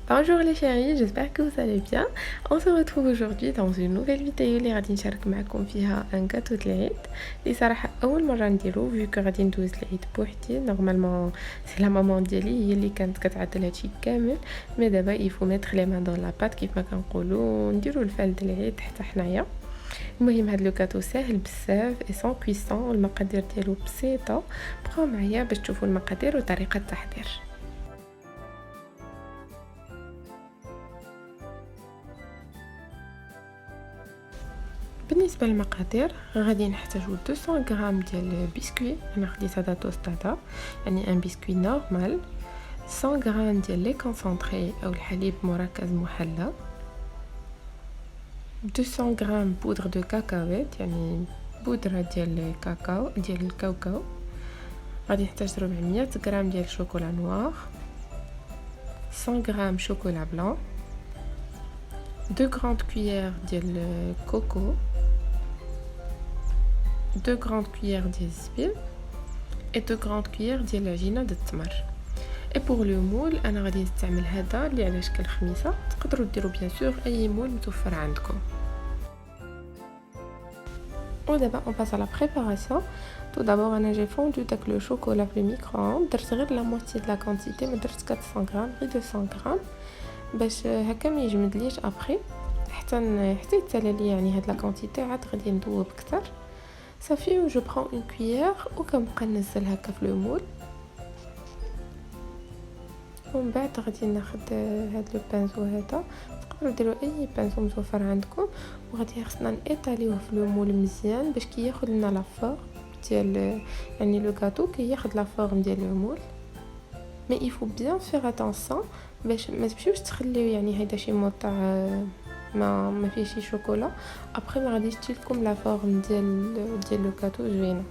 Bonjour les chéris, j'espère que vous allez bien. On se retrouve aujourd'hui dans une nouvelle vidéo اللي غادي نشارك معكم فيها ان gâteau de العيد اللي صراحه اول مره نديرو فيو كو غادي ندوز العيد بوحدي. نورمالمون سي لا مامون ديالي هي اللي كانت كتعدل هادشي كامل، مي دابا يفو ميتر لي مان دون لا بات كيف ما كنقولوا، نديرو الفال د العيد حتى حنايا. المهم هاد لو كاتو ساهل بزاف اي سون كويسون، المقادير ديالو بسيطه. بقاو معايا باش تشوفوا المقادير وطريقه التحضير. بالنسبه للمقادير غادي نحتاجو 200 غرام ديال بسكوي، انا خديت هذا توستادا يعني ان بسكوي نورمال، 100 غرام ديال لي كونسونطري او الحليب مركز محلى، 200 غرام بودره دو كاكاوات يعني بودره ديال الكاكاو ديال الكاوكاو، غادي نحتاج 400 غرام ديال شوكولا نوار، 100 غرام شوكولا بلان، 2 غراند كويير ديال كوكو، 2 grandes cuillères ديال الزبيب et 2 grandes cuillères ديال العجينه د التمر. et pour le moule انا غادي نستعمل هذا اللي على شكل خميسه، تقدروا ديروا بيان سور اي مول متوفر عندكم. ودابا on passe à la préparation. tout d'abord انا جي فوندو داك لو شوكولا في الميكرووند، درت غير لا موتي د لا كونتيتي، ما درت 400 غرام غير 200 غرام باش هكا ما يجمدليش ابري حتى يتسالى لي يعني هاد لا كونتيتي، عاد غادي نذوب اكثر صافي. و جو برون اون كويير وكنبقى ننزل هكا في لو مول، ومن بعد غادي ناخد هاد لو بانزو هذا، تقدروا ديروا اي بانزو متوفر عندكم، وغادي خصنا نيطاليوه في لو مول مزيان باش كياخذ لنا لا فورم ديال يعني لو غاتو كياخذ لا فورم ديال لو مول. مي يفو بيان فيغ اتونسيون باش ما تمشيوش تخليو يعني هيدا شي مود تاع ما فيه شي شوكولا، ابري ما غاديش تجي لكم لا فورم ديال لو غاتو زوينه.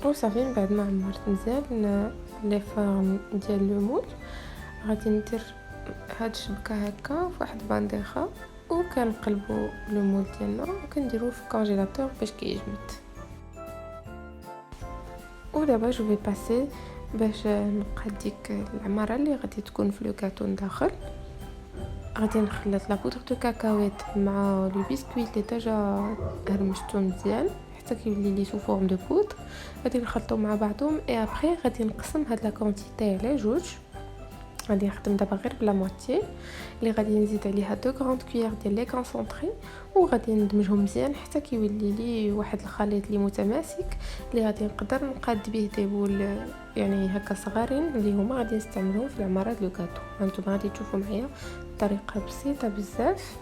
وصافي من بعد ما عمرت مزيان لي فورم ديال لو مول، غادي ندير هاد الشبكه هكا في واحد بانديخه، وكنقلبوا لو مول ديالنا وكنديروه في الكونجيلاتور باش كيجمد. ودابا جو في باسي باش نبقى ديك العماره اللي غادي تكون في لو كاتون داخل. غادي نخلط لا بودر دو كاكاوات مع لو بسكويت اللي ديجا هرمشتو مزيان حتى كيولي لي سو فورم دو بودر، غادي نخلطو مع بعضهم. اي ابري غادي نقسم هاد لا كونتيتي على جوج، غادي نخدم دابا غير بلا موتي اللي غادي نزيد عليها 2 غراند كويير ديال لي كونسونطري، وغادي ندمجهم مزيان حتى كيولي لي واحد الخليط اللي متماسك اللي غادي نقدر نقاد به دي بول يعني هكا صغارين اللي هما غادي نستعملهم في العماره ديال الكاتو. هانتوما غادي تشوفوا معايا طريقه بسيطه بزاف.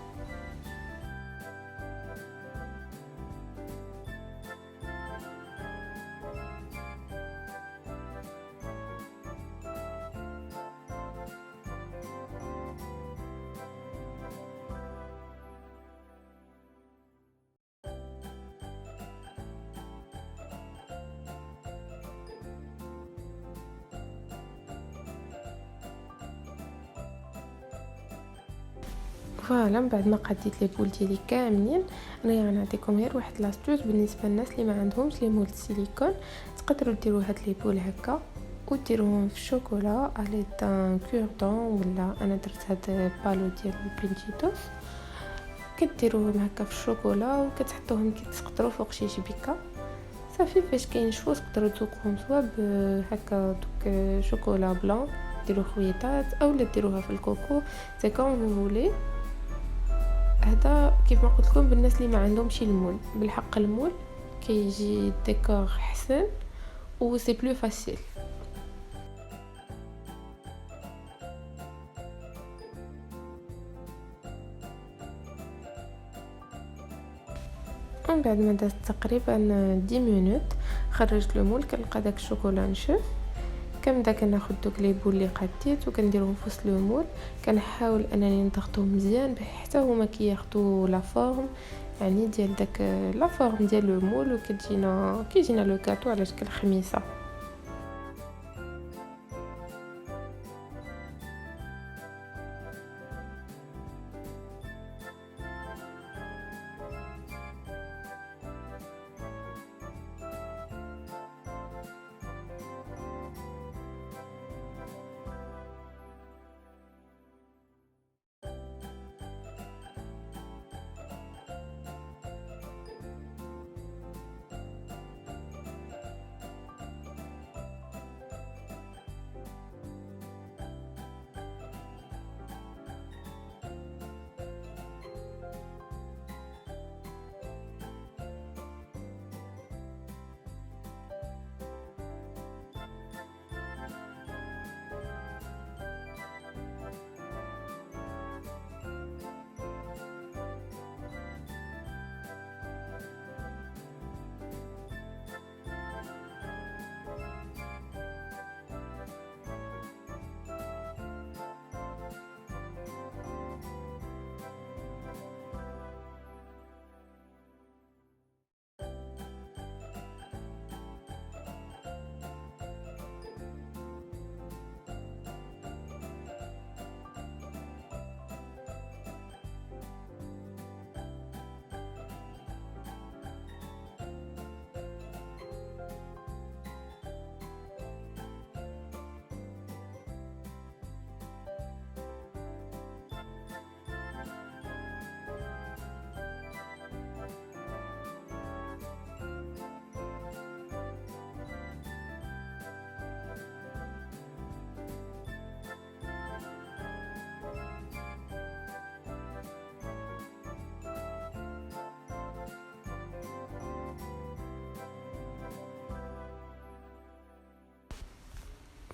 فوالا من بعد ما قديت لي بول ديالي كاملين، انايا غنعطيكم غير واحد لاستوس بالنسبه للناس اللي ما عندهمش لي مول السيليكون. تقدروا ديروا هاد لي بول هكا وديروهم في الشوكولا على دان كوردون، ولا انا درت هاد بالو ديال البنجيتوس. كديروهم هكا في الشوكولا وكتحطوهم كيتسقطروا فوق شي شبكه صافي. فاش كينشفوا تقدروا تذوقوهم سوا هكا دوك شوكولا بلون، ديروا خويطات اولا ديروها في الكوكو، سي كوم فو فولي. هذا كيف ما قلت لكم بالناس اللي ما عندهمش المول. بالحق المول كيجي ديكور حسن و سي بلو فاسيل. ومن بعد ما دازت تقريبا 10 مينوت خرجت المول، كنلقى داك الشوكولا نشف. كنبدا كناخذ دوك لي بول اللي قديت وكنديرهم في وسط المول. كنحاول انني نضغطهم مزيان باش حتى هما كياخذوا لا فورم، يعني ديال داك لا فورم ديال المول، كيجينا لو كاتو على شكل خميسه.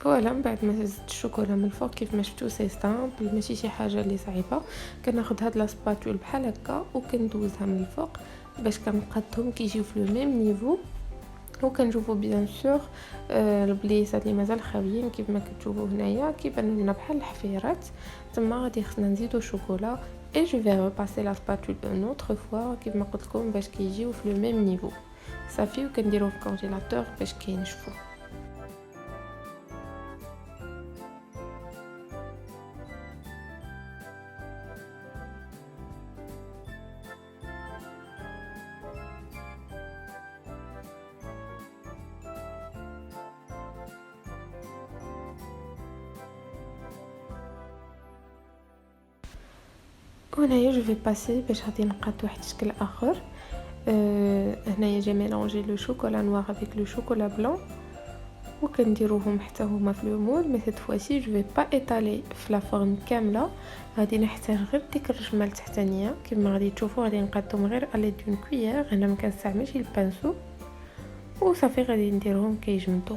فوالا من بعد ما زدت الشوكولا من الفوق كيف ما شفتوا سي سامبل، ماشي شي حاجه اللي صعيبه. كناخذ هاد لا سباتول بحال هكا وكندوزها من الفوق باش كنقادهم كيجيو في لو ميم نيفو. وكنشوفوا بيان سور البليصات اللي مازال خاويين كيف ما كتشوفوا هنايا كيبانوا لنا بحال الحفيرات، تما غادي خصنا نزيدوا شوكولا. اي جو في ريباسي لا سباتول اون اوتر فوا كيف ما قلت لكم باش كيجيو في لو ميم نيفو صافي. وكنديروه في الكونجيلاتور باش كينشفوا. وهنايا جو في باسي باش غادي نقاد واحد الشكل اخر. هنايا جي ميلونجي لو شوكولا نوار افيك لو شوكولا بلون وكنديروهم حتى هما في لو مول. مي سيت فواسي جو في با ايطالي في لا فورم كامله، غادي نحتاج غير ديك الرجمه التحتانيه. كما غادي تشوفوا غادي نقادهم غير على دون كويير، هنا ما كنستعملش البانسو وصافي غادي نديرهم كيجمدوا.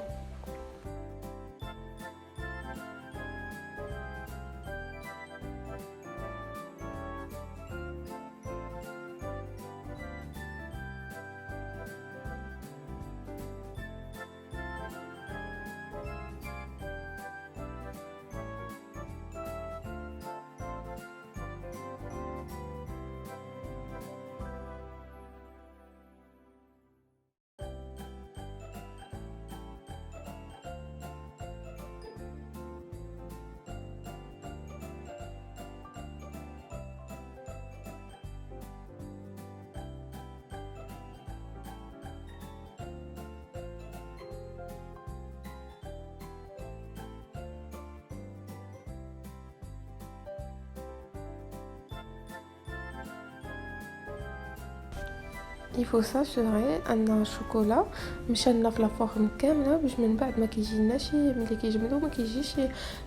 يفو ساسوغي ان الشوكولا مشى في لا فورم كامله باش من بعد ما كيجيناش ملي كيجمدو ما كيجيش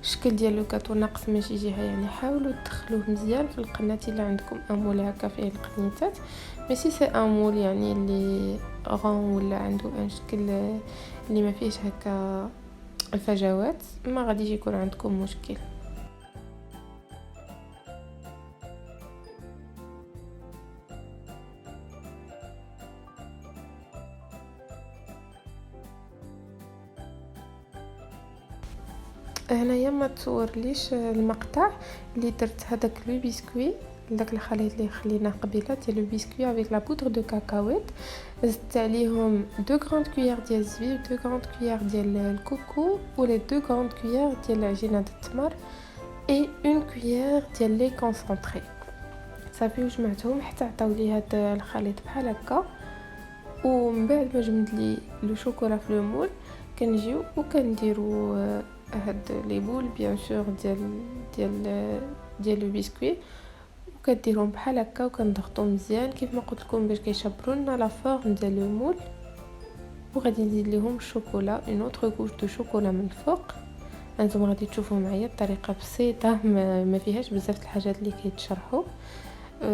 الشكل ديال لو كاتو ناقص ماشي جهه. يعني حاولوا تدخلوه مزيان في القنات الا عندكم امول هكا فيه القنيتات، مي سي سي امول يعني اللي غون ولا عنده ان شكل اللي ما فيهش هكا الفجوات، ما غاديش يكون عندكم مشكل. هنايا ما تصورليش المقطع اللي درت هذاك لو بسكوي، داك الخليط اللي خليناه قبيله ديال لو بسكوي افيك لا بودر دو كاكاويت. زدت عليهم 2 غراند كويير ديال الزبيب، 2 غراند كويير ديال الكوكو ولا 2 غراند كويير ديال عجينه التمر اي 1 كويير ديال لي كونسونطري. صافي وجمعتهم حتى عطاو لي هذا الخليط بحال هكا. ومن بعد ما جمد لي لو شوكولا في لو مول كنجيو وكنديروا هاد لي بول بيان سور ديال لو بسكوي، وكديرهم بحال هكا وكنضغطوا مزيان كيف ما قلت لكم باش كيشبروا لنا لا فورم ديال لو مول. وغادي نزيد ليهم الشوكولا اون اوتر كوش دو شوكولا من الفوق. انتم غادي تشوفوا معايا الطريقه بسيطه ما فيهاش بزاف الحاجات اللي كيتشرحوا.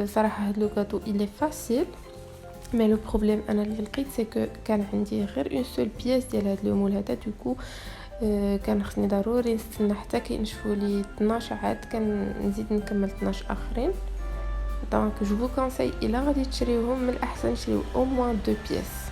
صراحه هاد لو كاتو الي فاسيل، مي لو بروبليم انا اللي لقيت سي كو كان عندي غير اون سول بياس ديال هاد لو مول هذا، دوكو كان خصني ضروري نستنى حتى كينشفوا لي 12 عاد كنزيد نكمل 12 اخرين. دونك جو فو كونساي الا غادي تشريوهم من الاحسن تشريو او موان 2 بياس.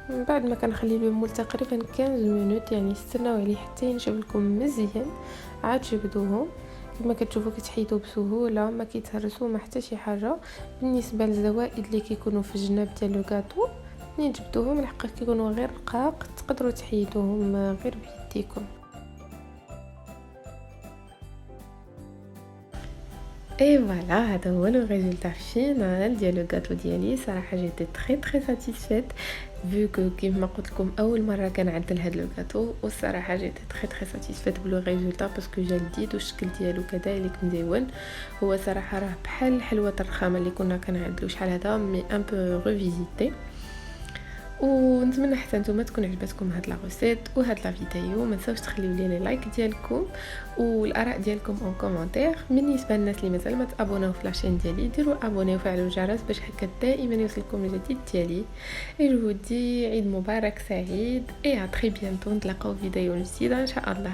من بعد ما كنخلي لو مول تقريبا 15 مينوت، يعني استناو عليه حتى ينشف لكم مزيان، عاد جبدوهم. كما كتشوفوا كتحيدوا بسهوله، ما كيتهرسوا ما حتى شي حاجه. بالنسبه للزوائد اللي كيكونوا في الجناب ديال لو غاتو ملي تجبدوهم الحق كيكونوا غير رقاق، تقدروا تحيدوهم غير بيديكم. اي فوالا هذا هو لو ريزولتا فينال ديال لو غاتو ديالي. صراحه جيتي تري ساتيسفيت فيو كو كيما قلت لكم اول مره كنعدل هذا لو غاتو، والصراحه جيتي تري ساتيسفيت بلو ريزولتا باسكو جا لذيذ والشكل ديالو كذلك مزيون. هو صراحه راه بحال الحلوه الرخامه اللي كنا كنعدلو شحال هذا، مي ان بو ريفيزيتي. ونتمنى حتى نتوما تكون عجبتكم هاد لا روسيت وهاد لا فيديو. ما تنساوش تخليو لي لايك ديالكم والاراء ديالكم اون كومونتير. بالنسبه للناس اللي مازال ما تابوناو في لاشين ديالي ديروا ابوني وفعلوا الجرس باش هكا دائما يوصلكم الجديد ديالي. اي جو دي عيد مبارك سعيد، اي ا تري بيانتو نتلاقاو في فيديو جديده ان شاء الله.